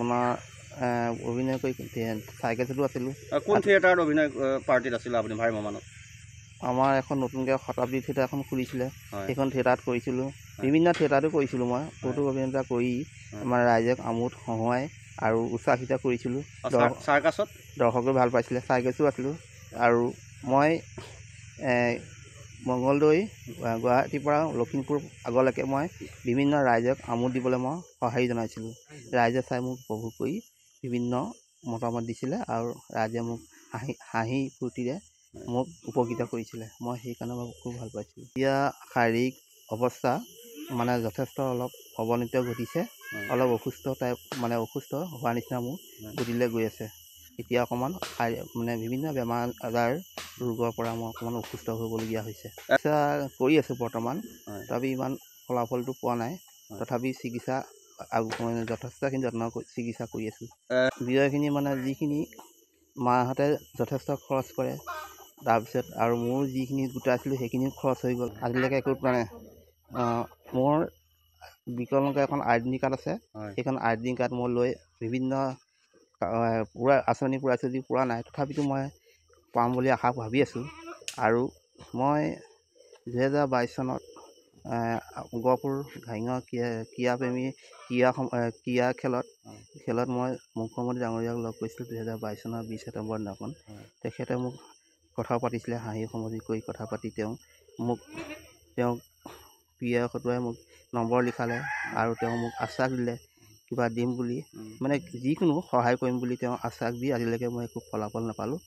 আপোনাৰ অভিনয় কৰি চাইকেল চলোৱা আছিলোঁ। কোন থিয়েটাৰত অভিনয় পাৰ্টিত আছিলে আপুনি ভাই মামানত? আমাৰ এখন নতুনকৈ শতাব্দী থিয়েটাৰ এখন খুলিছিলে, হয় সেইখন থিয়েটাৰত কৰিছিলোঁ। বিভিন্ন থিয়েটাৰতো কৰিছিলোঁ মই। কৌতুক অভিনেতা কৰি আমাৰ ৰাইজক আমোদ হহুৱাই আৰু উৎসাহিত কৰিছিলোঁ। চাৰ্কাছত দৰ্শকে ভাল পাইছিলে। চাইকেলছো আছিলোঁ। আৰু মই মংগলদৈ গুৱাহাটীৰ পৰা লখিমপুৰ আগলৈকে মই বিভিন্ন ৰাইজক আমোদ দিবলৈ মই সঁহাৰি জনাইছিলোঁ। ৰাইজে চাই মোক উপভোগ কৰি বিভিন্ন মতামত দিছিলে আৰু ৰাইজে মোক হাঁহি ফূৰ্তিৰে মোক উপকৃত কৰিছিলে। মই সেইকাৰণে মই খুব ভাল পাইছিলোঁ। এতিয়া শাৰীৰিক অৱস্থা মানে যথেষ্ট অলপ অৱনতি ঘটিছে। অলপ অসুস্থ হোৱাৰ নিচিনা মোৰ গতিলৈ গৈ আছে। এতিয়া অকণমান মানে বিভিন্ন বেমাৰ আজাৰ ৰোগৰ পৰা মই অকণমান অসুস্থ হ'বলগীয়া হৈছে। চিকিৎসা কৰি আছোঁ বৰ্তমান, তথাপি ইমান ফলাফলটো পোৱা নাই। তথাপি চিকিৎসা যথেষ্টখিনি চিকিৎসা কৰি আছোঁ। ব্যয়খিনি মানে যিখিনি মাহঁতে যথেষ্ট খৰচ কৰে, তাৰপিছত আৰু মোৰ যিখিনি গোটাইছিলোঁ সেইখিনি খৰচ হৈ গ'ল। আজিলৈকে একো মানে মোৰ বিকলাংগ এখন আইডেণ্টি কাৰ্ড আছে। সেইখন আইডেণ্টি কাৰ্ড মই লৈ বিভিন্ন আঁচনি পুৰাইছোঁ যদি পোৱা নাই, তথাপিতো মই পাম বুলি আশা ভাবি আছোঁ। আৰু মই 2022 চনত গহপুৰ ঘাইঙৰ ক্ৰীড়া খেলত মই মুখ্যমন্ত্ৰী ডাঙৰীয়াক লগ কৰিছিলোঁ 2022 চনৰ 20 ছেপ্টেম্বৰ দিনাখন। তেখেতে মোক কথা পাতিছিলে, হাঁহি সমধি কৰি কথা পাতি তেওঁ প্ৰিয়া হতুৱাই মোক নম্বৰ লিখালে আৰু তেওঁ মোক আশ্বাস দিলে কিবা দিম বুলি, মানে যিকোনো সহায় কৰিম বুলি তেওঁ আশ্বাস দি আজিলৈকে মই একো ফলাফল নাপালোঁ।